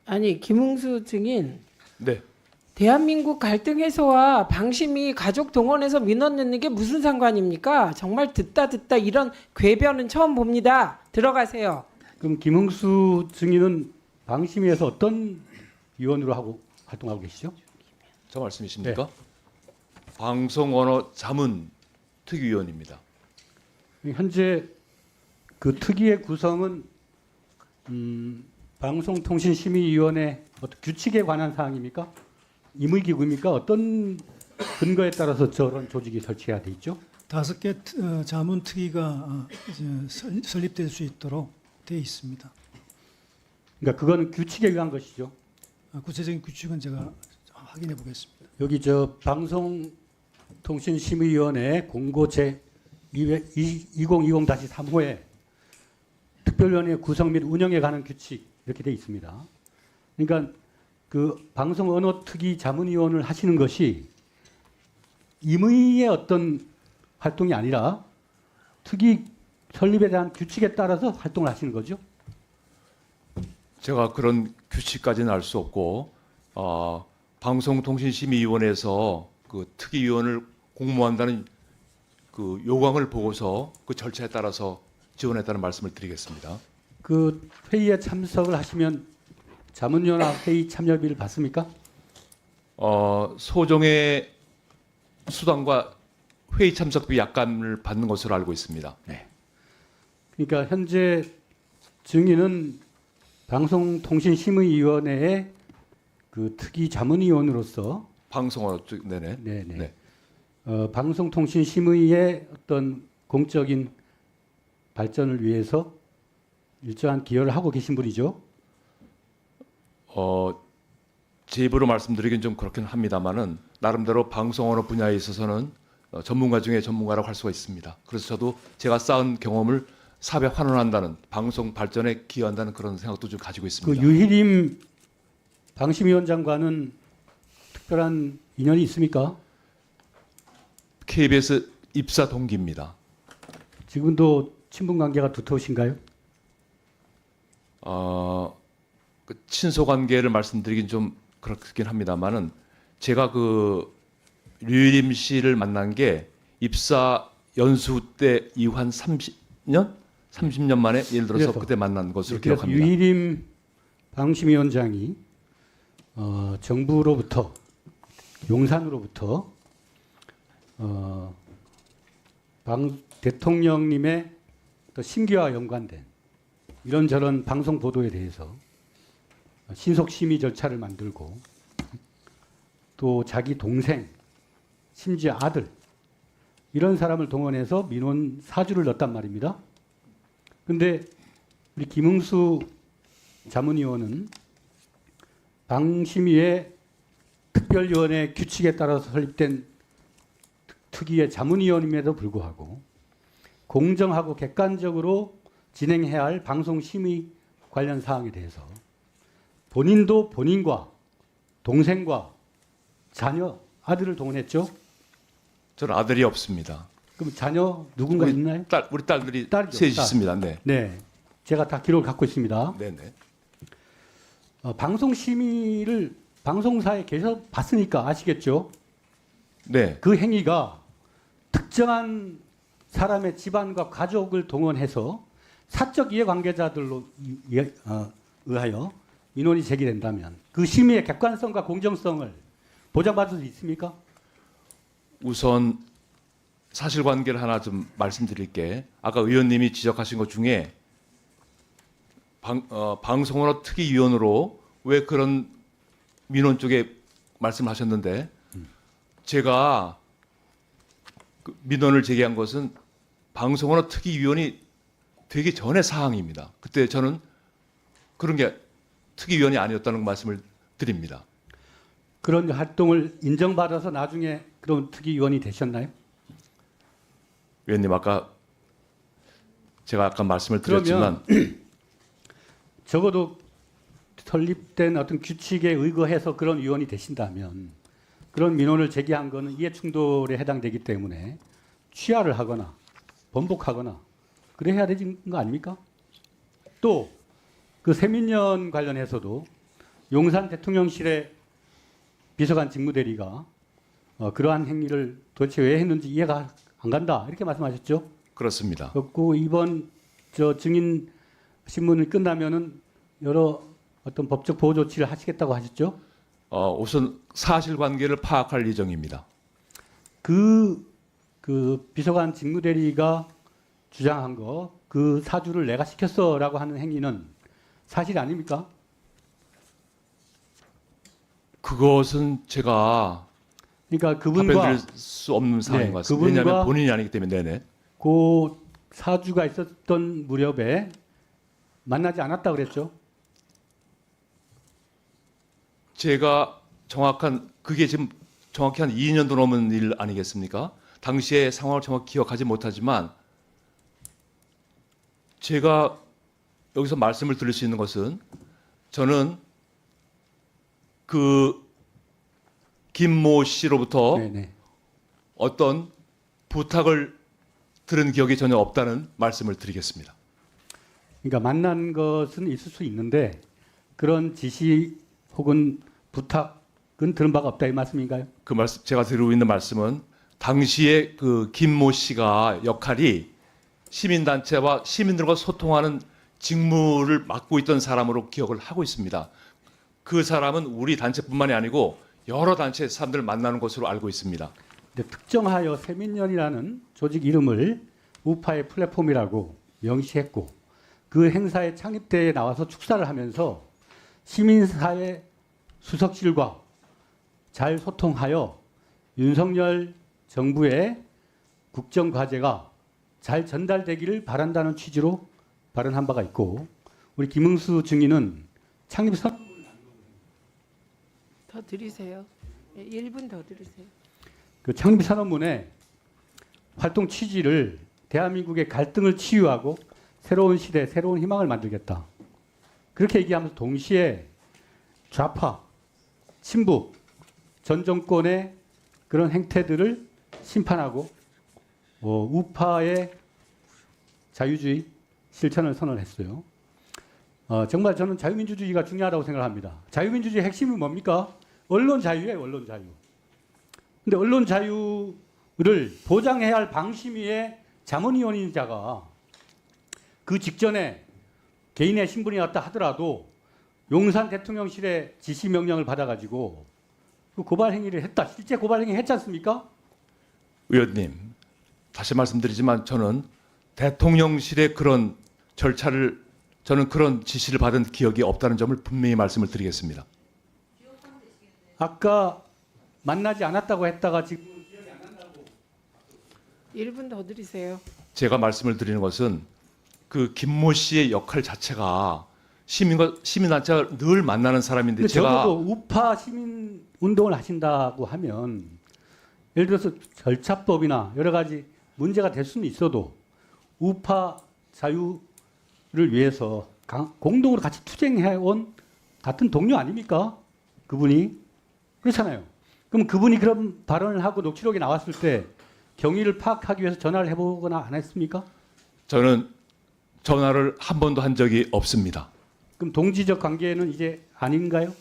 아니 김웅수 증인, 네. 대한민국 갈등 해소와 방심이 가족 동원해서 민원 넣는 게 무슨 상관입니까? 정말 듣다 이런 궤변은 처음 봅니다. 들어가세요. 그럼 김흥수 증인은 방심위에서 어떤 위원으로 하고 활동하고 계시죠? 저 말씀이십니까? 방송언어 자문 특위위원입니다. 현재 그 특위의 구성은 방송통신심의위원회 어떤 규칙에 관한 사항입니까? 임의기구입니까? 어떤 근거에 따라서 저런 조직이 설치해야 돼 있죠? 5개 자문 특위가 설립될 수 있도록 되어 있습니다. 그러니까 그거는 규칙에 의한 것이죠. 구체적인 규칙은 제가 확인해 보겠습니다. 여기 저 방송통신심의위원회 공고 제 2020-3호에 특별위원회 구성 및 운영에 관한 규칙 이렇게 돼 있습니다. 그러니까 그 방송언어특위 자문위원을 하시는 것이 임의의 어떤 활동이 아니라 특위 설립에 대한 규칙에 따라서 활동을 하시는 거죠. 제가 그런 규칙까지는 알 수 없고 방송통신심의위원회에서 그 특위위원을 공모한다는 그 요강을 보고서 그 절차에 따라서 지원했다는 말씀을 드리겠습니다. 그 회의에 참석을 하시면 자문위원회 회의 참여비를 받습니까? 소정의 수당과 회의 참석비 약간을 받는 것으로 알고 있습니다. 네. 그러니까 현재 증인은 방송통신심의위원회의 그 특위 자문위원으로서 방송언어 네네. 네네. 네. 방송통신심의의 어떤 공적인 발전을 위해서 일정한 기여를 하고 계신 분이죠. 제 입으로 말씀드리긴 좀 그렇긴 합니다만은 나름대로 방송언어 분야에 있어서는 전문가 중에 전문가라고 할 수가 있습니다. 그래서 저도 제가 쌓은 경험을 사회 환원한다는 방송 발전에 기여한다는 그런 생각도 좀 가지고 그 있습니다. 유희림 방심위원장과는 특별한 인연이 있습니까? KBS 입사 동기입니다. 지금도 친분 관계가 두터우신가요? 그 친소 관계를 말씀드리긴 좀 그렇긴 합니다만은 제가 그 류일임 씨를 만난 게 입사 연수 때 이후 한 30년 만에 예를 들어서 그때 만난 것으로 그래서 기억합니다. 유희림 방심위원장이 정부로부터 용산으로부터 대통령님의 또 심기와 연관된 이런저런 방송 보도에 대해서 신속 심의 절차를 만들고 또 자기 동생 심지어 아들 이런 사람을 동원해서 민원 사주를 넣었단 말입니다. 그런데 우리 김흥수 자문위원은 방심위의 특별위원회 규칙에 따라서 설립된 특위의 자문위원임에도 불구하고 공정하고 객관적으로 진행해야 할 방송심의 관련 사항에 대해서 본인도 본인과 동생과 자녀, 아들을 동원했죠. 저는 아들이 없습니다. 그럼 자녀 누군가 있나요? 우리 딸들이 딸이죠, 셋이 딸. 있습니다. 네. 네, 제가 다 기록을 갖고 있습니다. 네네. 방송심의를 방송사에 계셔 봤으니까 아시겠죠? 네. 그 행위가 특정한 사람의 집안과 가족을 동원해서 사적 이해관계자들로 의하여 민원이 제기된다면 그 심의의 객관성과 공정성을 보장받을 수 있습니까? 우선 사실관계를 하나 좀 말씀드릴게. 아까 의원님이 지적하신 것 중에 방송언어 특위위원으로 왜 그런 민원 쪽에 말씀하셨는데 제가 그 민원을 제기한 것은 방송언어 특위위원이 되기 전의 사항입니다. 그때 저는 그런 게 특위위원이 아니었다는 말씀을 드립니다. 그런 활동을 인정받아서 나중에 그런 특위위원이 되셨나요? 위원님 제가 아까 말씀을 드렸지만 적어도 설립된 어떤 규칙에 의거해서 그런 위원이 되신다면 그런 민원을 제기한 것은 이해충돌에 해당되기 때문에 취하를 하거나 번복하거나 그래 해야 되는 거 아닙니까? 또 그 세민연 관련해서도 용산 대통령실의 비서관 직무대리가 그러한 행위를 도대체 왜 했는지 이해가 안 간다 이렇게 말씀하셨죠? 그렇습니다. 그렇고 이번 증인 신문이 끝나면은 여러 어떤 법적 보호 조치를 하시겠다고 하셨죠? 우선 사실관계를 파악할 예정입니다. 그 비서관 직무대리가 주장한 그 사주를 내가 시켰어라고 하는 행위는 사실 아닙니까? 그것은 제가 그러니까 답변 그분과 드릴 수 없는 상황인 것 같습니다. 그분과 왜냐하면 본인이 아니기 때문에. 네네. 그 사주가 있었던 무렵에 만나지 않았다 그랬죠? 제가 그게 지금 정확히 한 2년도 넘은 일 아니겠습니까? 당시의 상황을 정확히 기억하지 못하지만 제가 여기서 말씀을 드릴 수 있는 것은 저는 그 김모 씨로부터 네네. 어떤 부탁을 들은 기억이 전혀 없다는 말씀을 드리겠습니다. 그러니까 만난 것은 있을 수 있는데 그런 지시 혹은 부탁은 들은 바가 없다 이 말씀인가요? 그 말씀 제가 드리고 있는 말씀은 당시에 그 김모 씨가 역할이 시민단체와 시민들과 소통하는 직무를 맡고 있던 사람으로 기억을 하고 있습니다. 그 사람은 우리 단체뿐만이 아니고 여러 단체 사람들을 만나는 것으로 알고 있습니다. 근데 특정하여 세민연이라는 조직 이름을 우파의 플랫폼이라고 명시했고 그 행사의 창립대에 나와서 축사를 하면서 시민사회 수석실과 잘 소통하여 윤석열 정부의 국정과제가 잘 전달되기를 바란다는 취지로 발언한 바가 있고 우리 김응수 증인은 창립선 더 드리세요. 1분 더 드리세요. 그 창립 선언문에 활동 취지를 대한민국의 갈등을 치유하고 새로운 시대, 새로운 희망을 만들겠다. 그렇게 얘기하면서 동시에 좌파, 친북, 전 정권의 그런 행태들을 심판하고 우파의 자유주의 실천을 선언했어요. 정말 저는 자유민주주의가 중요하다고 생각합니다. 자유민주주의 핵심이 뭡니까? 언론 자유예요, 언론 자유. 근데 언론 자유를 보장해야 할 방심위의 자문위원인 자가 그 직전에 개인의 신분이었다 하더라도 용산 대통령실의 지시 명령을 받아가지고 그 고발 행위를 했다. 실제 고발 행위 했지 않습니까? 의원님, 다시 말씀드리지만 저는 대통령실의 그런 절차를 저는 그런 지시를 받은 기억이 없다는 점을 분명히 말씀을 드리겠습니다. 아까 만나지 않았다고 했다가 지금 1분 더 드리세요. 제가 말씀을 드리는 것은 그 김모 씨의 역할 자체가 시민단체가 늘 만나는 사람인데 근데 제가 적어도 우파 시민 운동을 하신다고 하면 예를 들어서 절차법이나 여러 가지 문제가 될 수는 있어도 우파 자유를 위해서 공동으로 같이 투쟁해온 같은 동료 아닙니까? 그분이 그렇잖아요. 그럼 그분이 그런 발언을 하고 녹취록이 나왔을 때 경위를 파악하기 위해서 전화를 해보거나 안 했습니까? 저는 전화를 한 번도 한 적이 없습니다. 그럼 동지적 관계는 이제 아닌가요?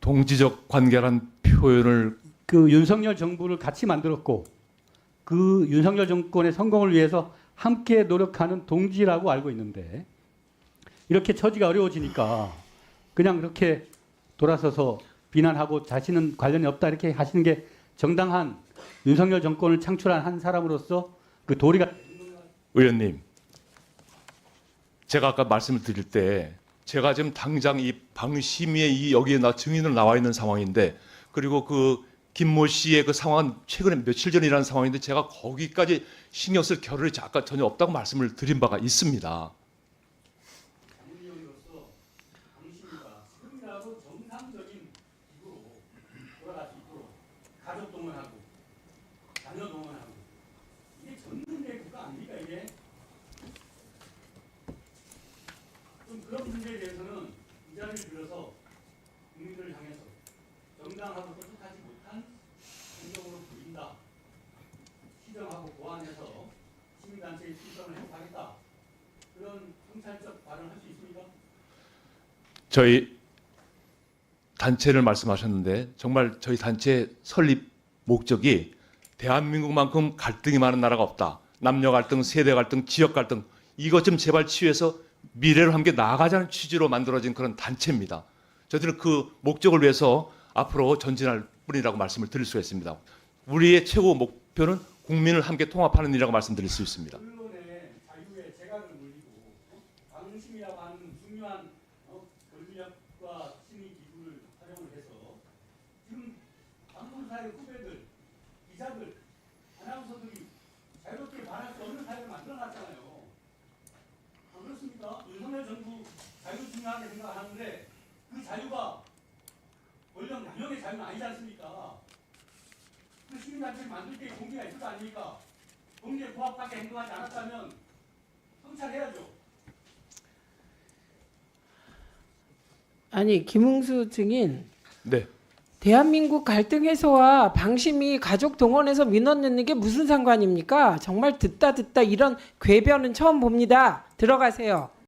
동지적 관계란 표현을 그 윤석열 정부를 같이 만들었고 그 윤석열 정권의 성공을 위해서 함께 노력하는 동지라고 알고 있는데 이렇게 처지가 어려워지니까 그냥 그렇게 돌아서서 비난하고 자신은 관련이 없다 이렇게 하시는 게 정당한 윤석열 정권을 창출한 한 사람으로서 그 도리가 의원님, 제가 아까 말씀을 드릴 때 제가 지금 당장 이 방심위에 이 여기에 증인으로 나와 있는 상황인데 그리고 그 김모 씨의 그 상황은 최근에 며칠 전이라는 상황인데 제가 거기까지 신경 쓸 겨를이 아까 전혀 없다고 말씀을 드린 바가 있습니다. 가족 동원하고 자녀 동원하고 이게 전문의 국가 아닙니까 이게? 좀 그런 문제에 대해서는 이 자리를 빌어서 국민들을 향해서 정당하고 솔직하지 못한 행동으로 보인다. 시정하고 보완해서 시민단체의 실정을 행사하겠다. 그런 저희 단체를 말씀하셨는데 정말 저희 단체 설립 목적이 대한민국만큼 갈등이 많은 나라가 없다. 남녀 갈등, 세대 갈등, 지역 갈등 이것 좀 제발 치유해서 미래를 함께 나아가자는 취지로 만들어진 그런 단체입니다. 저희들은 그 목적을 위해서 앞으로 전진할 뿐이라고 말씀을 드릴 수가 있습니다. 우리의 최고 목표는 국민을 함께 통합하는 일이라고 말씀드릴 수 있습니다. 언론의 자유에 재갈을 물리고 방심이라고 하는 중요한 권력과 심의 기구를 활용을 해서 지금 방송사의 후배들, 기자들, 아나운서들이 자유롭게 말할 수 없는 사회를 만들어놨잖아요. 안 그렇습니까? 윤석열 정부 자유 중요하게 생각 안 하는데 그 자유가 권력 남용의 자유는 아니지 않습니까? 그 시민단체를 만들 때 공개가 있을 거 아닙니까? 공개 부합하게 행동하지 않았다면 성찰해야죠. 아니 김웅수 증인 네. 대한민국 갈등 해소와 방심이 가족 동원해서 민원 넣는 게 무슨 상관입니까? 정말 듣다 이런 궤변은 처음 봅니다. 들어가세요.